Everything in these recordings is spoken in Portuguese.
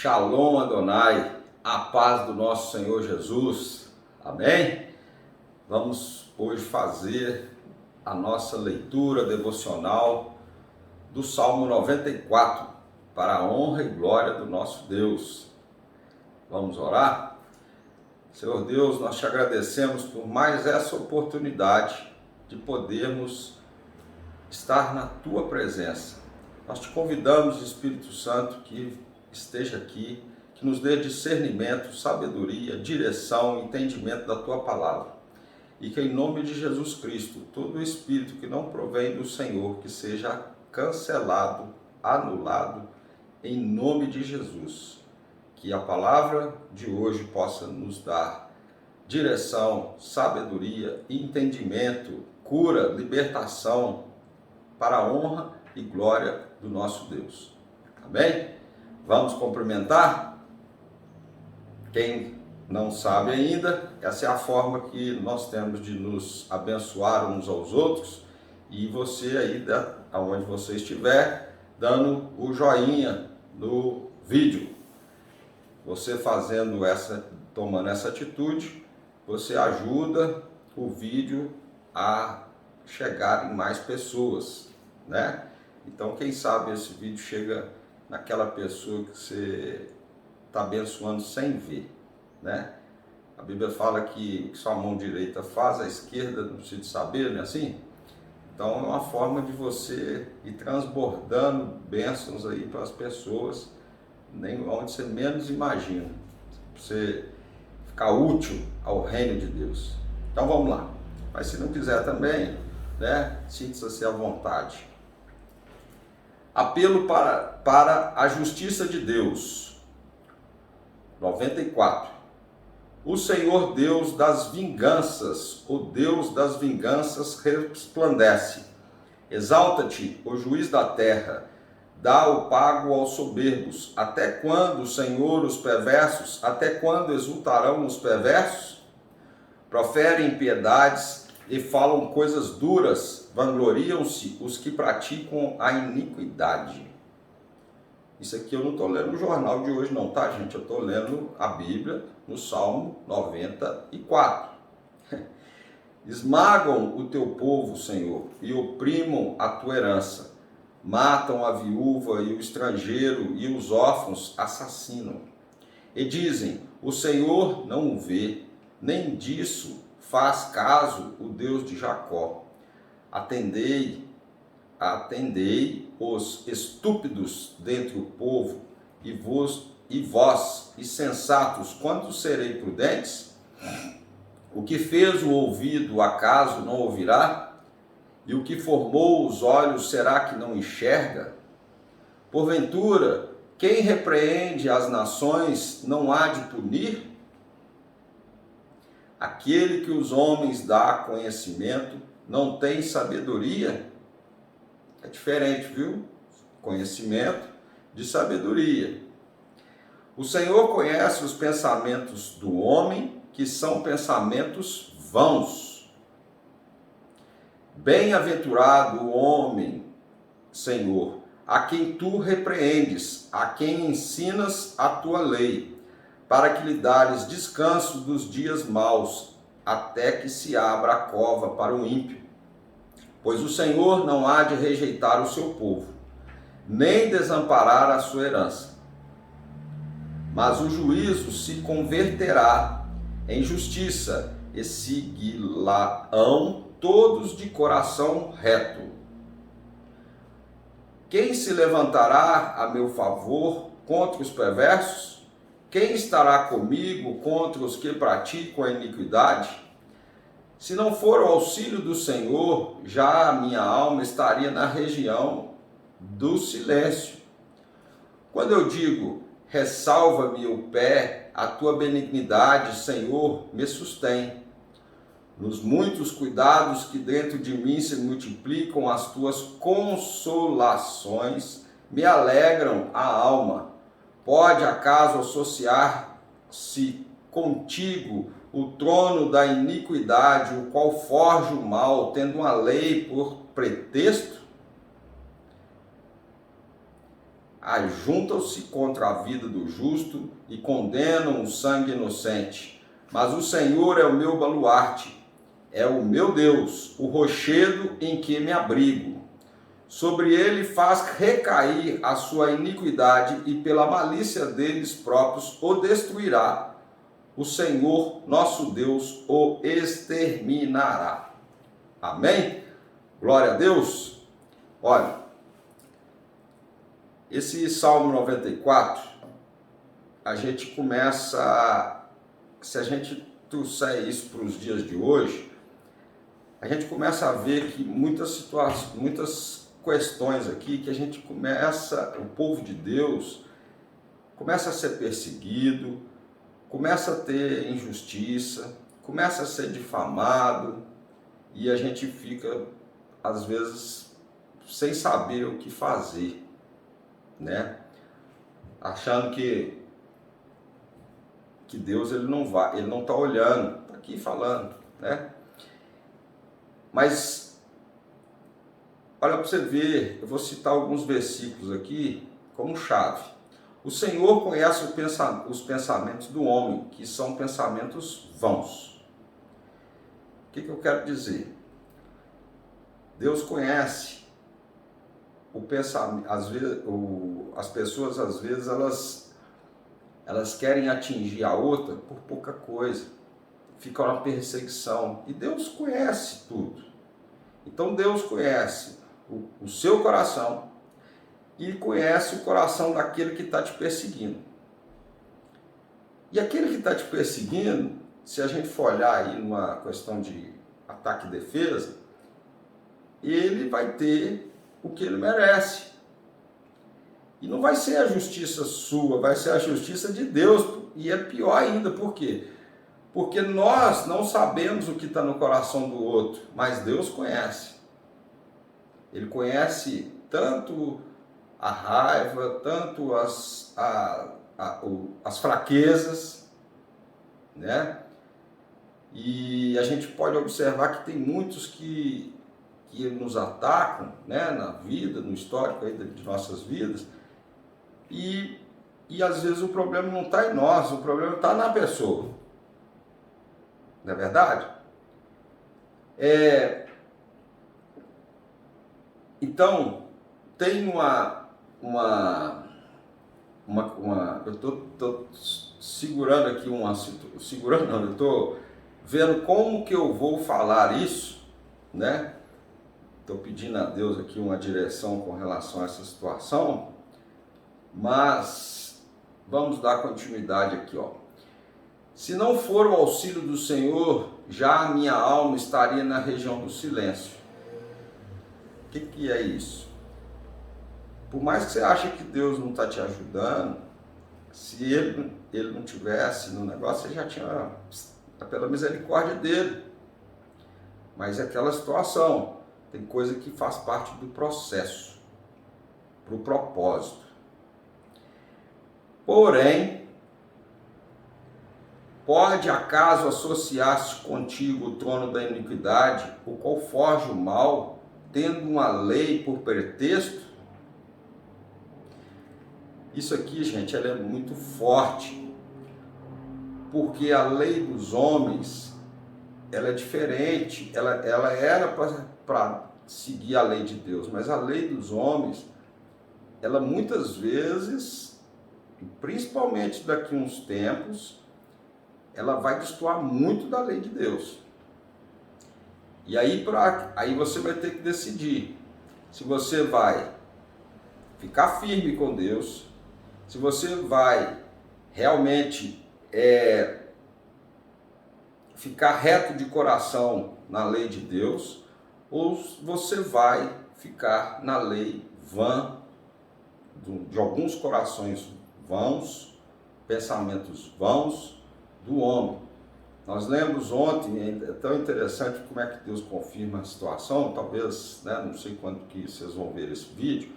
Shalom Adonai, a paz do nosso Senhor Jesus, amém? Vamos hoje fazer a nossa leitura devocional do Salmo 94, para a honra e glória do nosso Deus. Vamos orar? Senhor Deus, nós te agradecemos por mais essa oportunidade de podermos estar na tua presença. Nós te convidamos, Espírito Santo, que esteja aqui, que nos dê discernimento, sabedoria, direção, entendimento da tua palavra. E que em nome de Jesus Cristo, todo espírito que não provém do Senhor, que seja cancelado, anulado, em nome de Jesus. Que a palavra de hoje possa nos dar direção, sabedoria, entendimento, cura, libertação, para a honra e glória do nosso Deus. Amém? Vamos cumprimentar? Quem não sabe ainda, essa é a forma que nós temos de nos abençoar uns aos outros, e você aí, aonde você estiver, dando o joinha no vídeo. Você tomando essa atitude, você ajuda o vídeo a chegar em mais pessoas, né? Então, quem sabe esse vídeo chega naquela pessoa que você está abençoando sem ver, né? A Bíblia fala que o que sua mão direita faz, a esquerda não precisa saber, não é assim? Então, é uma forma de você ir transbordando bênçãos aí para as pessoas, onde você menos imagina, para você ficar útil ao reino de Deus. Então, vamos lá. Mas se não quiser também, né, sinta-se à vontade. Apelo para a justiça de Deus. 94. O Senhor Deus das vinganças, o Deus das vinganças resplandece. Exalta-te, o juiz da terra, dá o pago aos soberbos. Até quando, Senhor, os perversos? Até quando exultarão os perversos? Proferem impiedades e falam coisas duras, vangloriam-se os que praticam a iniquidade. Isso aqui eu não estou lendo o jornal de hoje não, tá, gente? Eu estou lendo a Bíblia no Salmo 94. Esmagam o teu povo, Senhor, e oprimam a tua herança. Matam a viúva e o estrangeiro, e os órfãos assassinam. E dizem, o Senhor não o vê, nem disso faz caso o Deus de Jacó. Atendei os estúpidos dentre o povo, e vós, insensatos, quantos serei prudentes? O que fez o ouvido, acaso não ouvirá? E o que formou os olhos, será que não enxerga? Porventura, quem repreende as nações não há de punir? Aquele que os homens dá conhecimento não tem sabedoria? É diferente, viu? Conhecimento de sabedoria. O Senhor conhece os pensamentos do homem, que são pensamentos vãos. Bem-aventurado o homem, Senhor, a quem tu repreendes, a quem ensinas a tua lei, para que lhe dares descanso dos dias maus, até que se abra a cova para o ímpio. Pois o Senhor não há de rejeitar o seu povo, nem desamparar a sua herança. Mas o juízo se converterá em justiça, e seguirão todos de coração reto. Quem se levantará a meu favor contra os perversos? Quem estará comigo contra os que praticam a iniquidade? Se não for o auxílio do Senhor, já a minha alma estaria na região do silêncio. Quando eu digo, ressalva-me o pé, a tua benignidade, Senhor, me sustém. Nos muitos cuidados que dentro de mim se multiplicam, as tuas consolações me alegram a alma. Pode acaso associar-se contigo o trono da iniquidade, o qual forja o mal, tendo uma lei por pretexto? ajuntam-se contra a vida do justo e condenam o sangue inocente. Mas o Senhor é o meu baluarte, é o meu Deus, o rochedo em que me abrigo. Sobre ele faz recair a sua iniquidade e pela malícia deles próprios o destruirá. O Senhor, nosso Deus, o exterminará. Amém? Glória a Deus. Olha, esse Salmo 94, a gente começa, se a gente trouxer isso para os dias de hoje, a gente começa a ver que muitas situações, muitas questões aqui que a gente começa, o povo de Deus começa a ser perseguido, começa a ter injustiça, começa a ser difamado e a gente fica, às vezes, sem saber o que fazer, né? Achando que Deus ele não está olhando, está aqui falando, né? Mas, olha para você ver, eu vou citar alguns versículos aqui como chave. O Senhor conhece os pensamentos do homem, que são pensamentos vãos. O que eu quero dizer? Deus conhece o pensamento, às vezes, as pessoas às vezes elas querem atingir a outra por pouca coisa, fica uma perseguição, e Deus conhece tudo. Então Deus conhece o seu coração e conhece o coração daquele que está te perseguindo. E aquele que está te perseguindo, se a gente for olhar aí numa questão de ataque e defesa, ele vai ter o que ele merece. E não vai ser a justiça sua, vai ser a justiça de Deus. E é pior ainda, por quê? Porque nós não sabemos o que está no coração do outro, mas Deus conhece. Ele conhece tanto a raiva, tanto as fraquezas, né? E a gente pode observar que tem muitos que nos atacam, né, na vida, no histórico aí de nossas vidas, e às vezes o problema não está em nós, o problema está na pessoa. Não é verdade? Então, tem eu estou segurando aqui eu estou vendo como que eu vou falar isso, né? Estou pedindo a Deus aqui uma direção com relação a essa situação, mas vamos dar continuidade aqui, ó. Se não for o auxílio do Senhor, já a minha alma estaria na região do silêncio. O que é isso? Por mais que você ache que Deus não está te ajudando, se ele não tivesse no negócio, você já tinha, pela misericórdia dele. Mas é aquela situação, tem coisa que faz parte do processo, para o propósito. Porém, pode acaso associar-se contigo o trono da iniquidade, o qual forja o mal, tendo uma lei por pretexto? Isso aqui, gente, ela é muito forte, porque a lei dos homens, ela é diferente, ela era para seguir a lei de Deus, mas a lei dos homens, ela muitas vezes, principalmente daqui a uns tempos, ela vai destoar muito da lei de Deus. E aí você vai ter que decidir se você vai ficar firme com Deus, se você vai realmente ficar reto de coração na lei de Deus, ou você vai ficar na lei vã de alguns corações vãos, pensamentos vãos do homem. Nós lemos ontem, é tão interessante como é que Deus confirma a situação, talvez, né, não sei quando que vocês vão ver esse vídeo,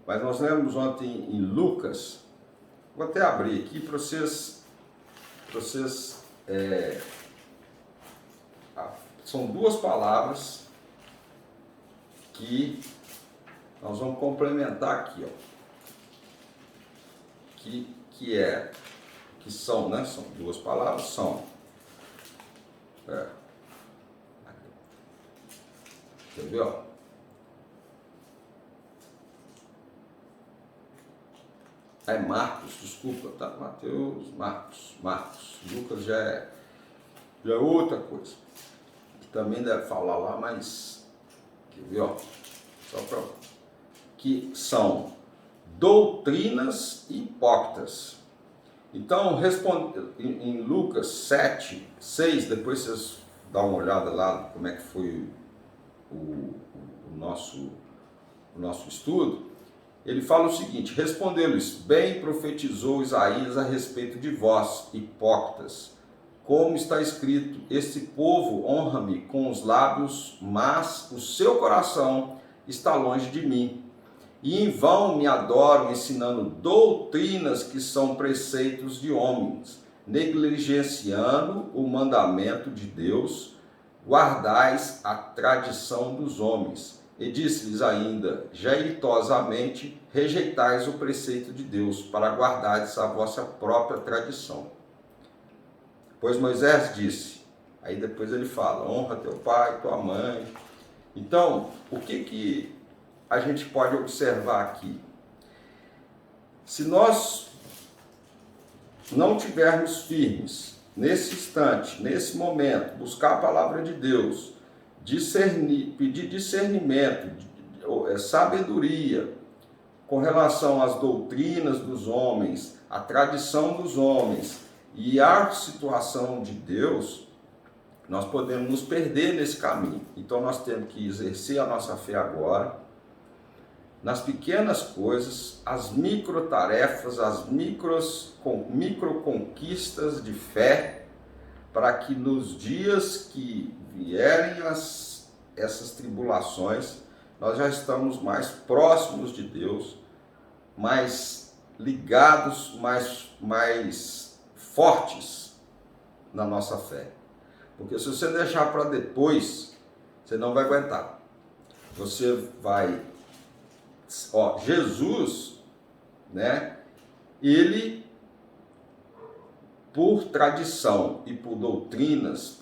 mas nós lemos ontem em Lucas, vou até abrir aqui para vocês são duas palavras que nós vamos complementar aqui, ó. que são, né? São duas palavras, são. Quer ver, ó? É Marcos, desculpa, tá? Mateus, Marcos. Lucas já é outra coisa. Que também deve falar lá, mas quer ver, ó? Só para que são doutrinas hipócritas. Então, em Lucas 7, 6, depois vocês dão uma olhada lá como é que foi o nosso estudo. Ele fala o seguinte: respondeu-lhes, bem profetizou Isaías a respeito de vós, hipócritas, como está escrito, este povo honra-me com os lábios, mas o seu coração está longe de mim. E em vão me adoram, ensinando doutrinas que são preceitos de homens, negligenciando o mandamento de Deus, guardais a tradição dos homens. E disse-lhes ainda, jeitosamente, rejeitais o preceito de Deus, para guardardes a vossa própria tradição. Pois Moisés disse, aí depois ele fala, honra teu pai, tua mãe. Então, o que a gente pode observar aqui? Se nós não tivermos firmes, nesse instante, nesse momento, buscar a palavra de Deus, pedir discernimento, sabedoria com relação às doutrinas dos homens, à tradição dos homens e à situação de Deus, nós podemos nos perder nesse caminho. Então nós temos que exercer a nossa fé agora, nas pequenas coisas, as microtarefas, as microconquistas de fé, para que nos dias que vierem essas tribulações, nós já estamos mais próximos de Deus, mais ligados, mais fortes na nossa fé. Porque se você deixar para depois, você não vai aguentar. Você vai... Jesus, né? Ele, por tradição e por doutrinas,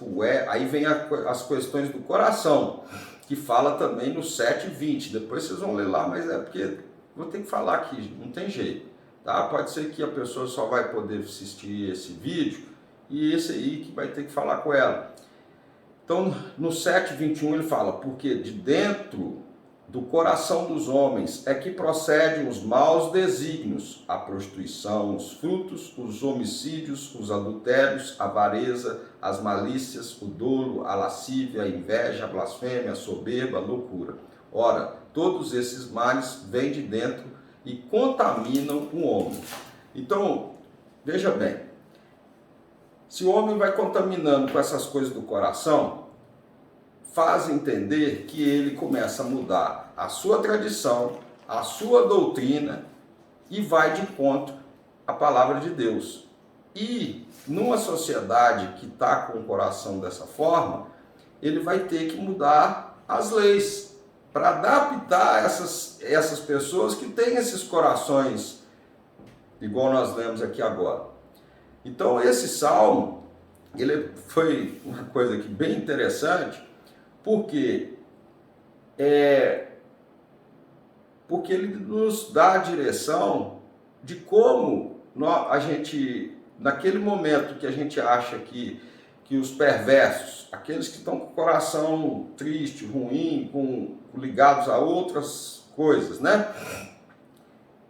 aí vem as questões do coração, que fala também no 7:20. Depois vocês vão ler lá, mas é porque vou ter que falar aqui, não tem jeito. Tá? Pode ser que a pessoa só vai poder assistir esse vídeo e esse aí que vai ter que falar com ela. Então, no 7:21 ele fala, porque de dentro do coração dos homens é que procedem os maus desígnios, a prostituição, os frutos, os homicídios, os adultérios, a avareza, as malícias, o dolo, a lascívia, a inveja, a blasfêmia, a soberba, a loucura. Ora, todos esses males vêm de dentro e contaminam o homem. Então, veja bem, se o homem vai contaminando com essas coisas do coração, faz entender que ele começa a mudar a sua tradição, a sua doutrina e vai de encontro à palavra de Deus. E numa sociedade que está com o coração dessa forma, ele vai ter que mudar as leis para adaptar essas pessoas que têm esses corações, igual nós lemos aqui agora. Então esse salmo, ele foi uma coisa aqui bem interessante, porque ele nos dá a direção de como a gente, naquele momento que a gente acha que os perversos, aqueles que estão com o coração triste, ruim, ligados a outras coisas, né?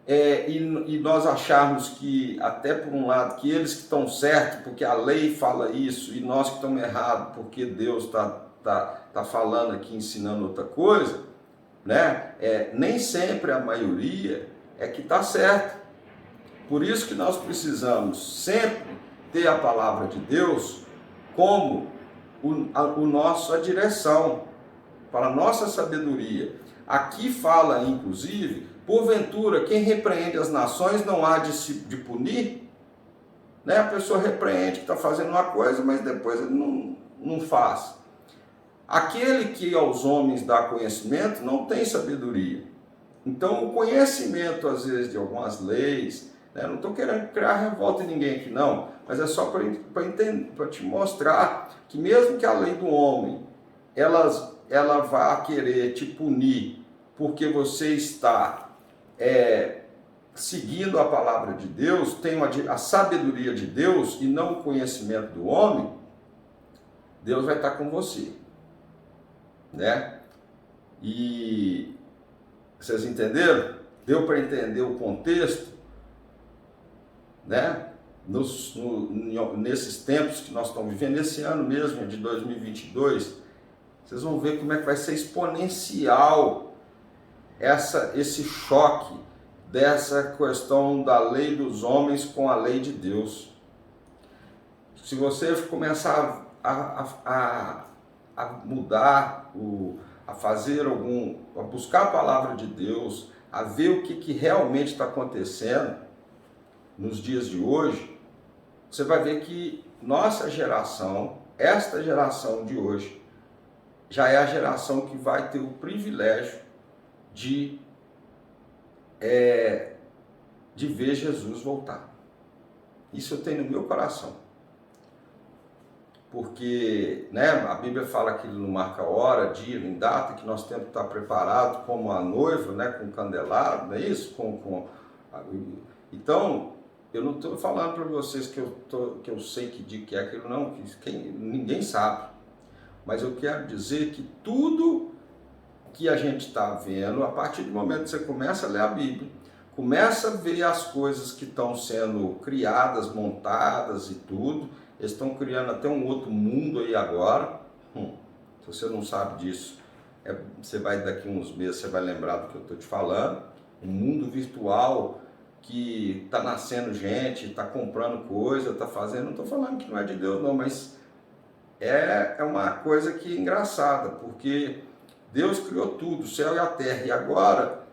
E nós acharmos que, até por um lado, que eles que estão certos, porque a lei fala isso, e nós que estamos errados, porque Deus está falando aqui, ensinando outra coisa, né? Nem sempre a maioria é que está certa. Por isso que nós precisamos sempre ter a palavra de Deus como a direção, para a nossa sabedoria. Aqui fala, inclusive, porventura, quem repreende as nações não há de punir? Né? A pessoa repreende que está fazendo uma coisa, mas depois ele não faz. Aquele que aos homens dá conhecimento não tem sabedoria. Então, o conhecimento, às vezes, de algumas leis, né? Eu não estou querendo criar revolta em ninguém aqui não, mas é só para te mostrar que mesmo que a lei do homem, ela vá querer te punir porque você está seguindo a palavra de Deus, tem a sabedoria de Deus e não o conhecimento do homem, Deus vai estar com você, né? E vocês entenderam? Deu para entender o contexto, né? Nesses tempos que nós estamos vivendo, esse ano mesmo, de 2022, vocês vão ver como é que vai ser exponencial esse choque dessa questão da lei dos homens com a lei de Deus. Se você começar a mudar, a fazer a buscar a palavra de Deus, a ver o que realmente está acontecendo nos dias de hoje, você vai ver que nossa geração, esta geração de hoje, já é a geração que vai ter o privilégio de ver Jesus voltar. Isso eu tenho no meu coração. Porque, né, a Bíblia fala que ele não marca hora, dia, nem data, que nós temos que estar preparados como a noiva, né, com o candelabro, não é isso? Então, eu não estou falando para vocês que eu sei que dia que é aquilo, não, ninguém sabe. Mas eu quero dizer que tudo que a gente está vendo, a partir do momento que você começa a ler a Bíblia, começa a ver as coisas que estão sendo criadas, montadas e tudo, eles estão criando até um outro mundo aí agora. Se você não sabe disso, você vai daqui uns meses, você vai lembrar do que eu estou te falando. Um mundo virtual que está nascendo gente, está comprando coisa, está fazendo, não estou falando que não é de Deus não, mas é uma coisa que é engraçada, porque Deus criou tudo, o céu e a terra, e agora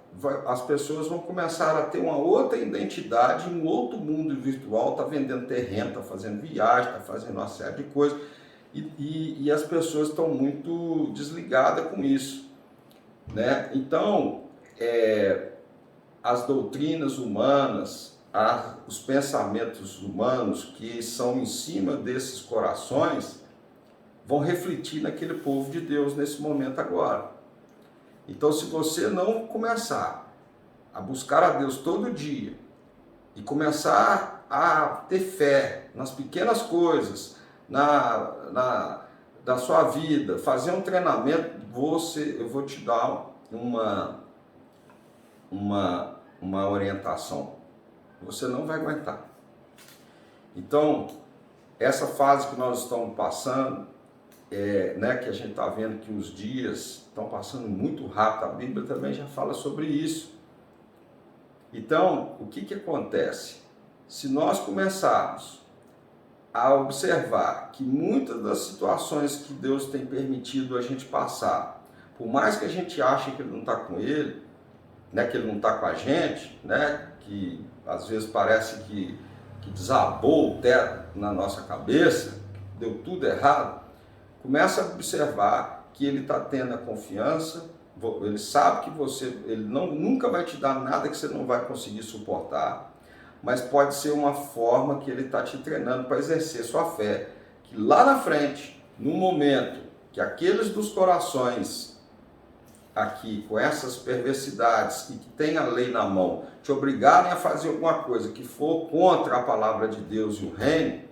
as pessoas vão começar a ter uma outra identidade, um outro mundo virtual, está vendendo terreno, está fazendo viagem, está fazendo uma série de coisas, e as pessoas estão muito desligadas com isso, né? Então, as doutrinas humanas, os pensamentos humanos que são em cima desses corações, vão refletir naquele povo de Deus nesse momento agora. Então, se você não começar a buscar a Deus todo dia e começar a ter fé nas pequenas coisas, da sua vida, fazer um treinamento, eu vou te dar uma orientação. Você não vai aguentar. Então, essa fase que nós estamos passando, né, que a gente está vendo que os dias estão passando muito rápido, a Bíblia também já fala sobre isso. Então, o que acontece? Se nós começarmos a observar que muitas das situações que Deus tem permitido a gente passar, por mais que a gente ache que Ele não está com ele, né, que Ele não está com a gente, né, que às vezes parece que desabou o teto na nossa cabeça, deu tudo errado, começa a observar que Ele está tendo a confiança, Ele sabe que Ele nunca vai te dar nada que você não vai conseguir suportar, mas pode ser uma forma que Ele está te treinando para exercer sua fé, que lá na frente, no momento que aqueles dos corações aqui, com essas perversidades e que tem a lei na mão, te obrigarem a fazer alguma coisa que for contra a palavra de Deus e o reino,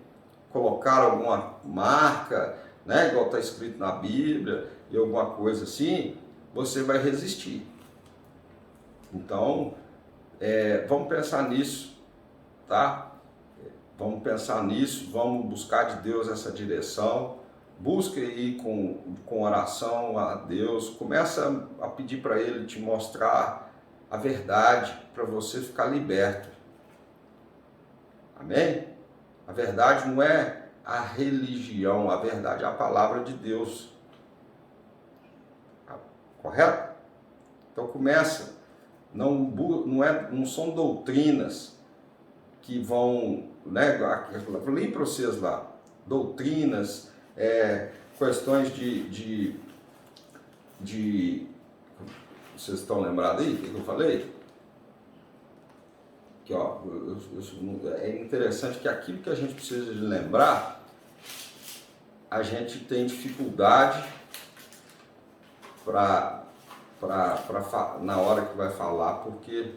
colocar alguma marca, né, igual está escrito na Bíblia, e alguma coisa assim, você vai resistir. Então, vamos pensar nisso, tá? Vamos pensar nisso, vamos buscar de Deus essa direção, busque aí com oração a Deus, começa a pedir para Ele te mostrar a verdade, para você ficar liberto. Amém? A verdade não é a religião, a verdade é a palavra de Deus. Correto? Então começa, não são doutrinas que vão, né, eu falei para vocês lá, doutrinas, questões de vocês estão lembrados aí, o que eu falei? aqui, ó, é interessante que aquilo que a gente precisa de lembrar, a gente tem dificuldade na hora que vai falar, porque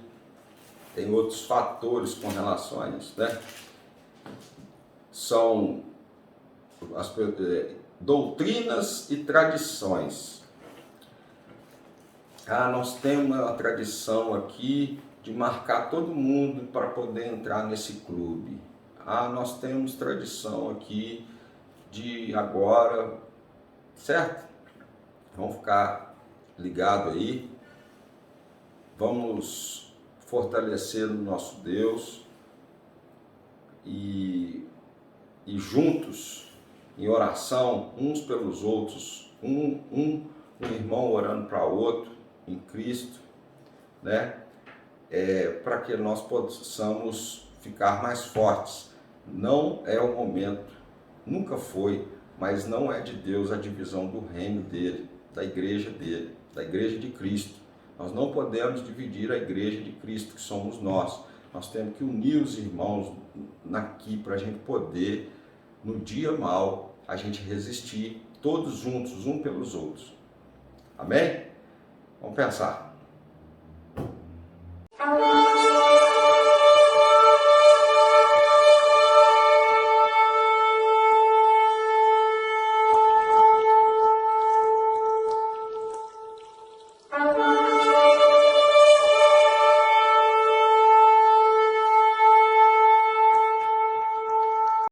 tem outros fatores com relação a isso, né? São as doutrinas e tradições. Nós temos uma tradição aqui de marcar todo mundo para poder entrar nesse clube. Nós temos tradição aqui de agora, certo? Vamos ficar ligado aí. Vamos fortalecer o nosso Deus e juntos, em oração, uns pelos outros, um irmão orando para outro, em Cristo, né? Para que nós possamos ficar mais fortes. Não é o momento, nunca foi, mas não é de Deus a divisão do reino dele, da igreja de Cristo. Nós não podemos dividir a igreja de Cristo, que somos nós. Nós temos que unir os irmãos aqui para a gente poder, no dia mau, a gente resistir todos juntos, um pelos outros. Amém? Vamos pensar.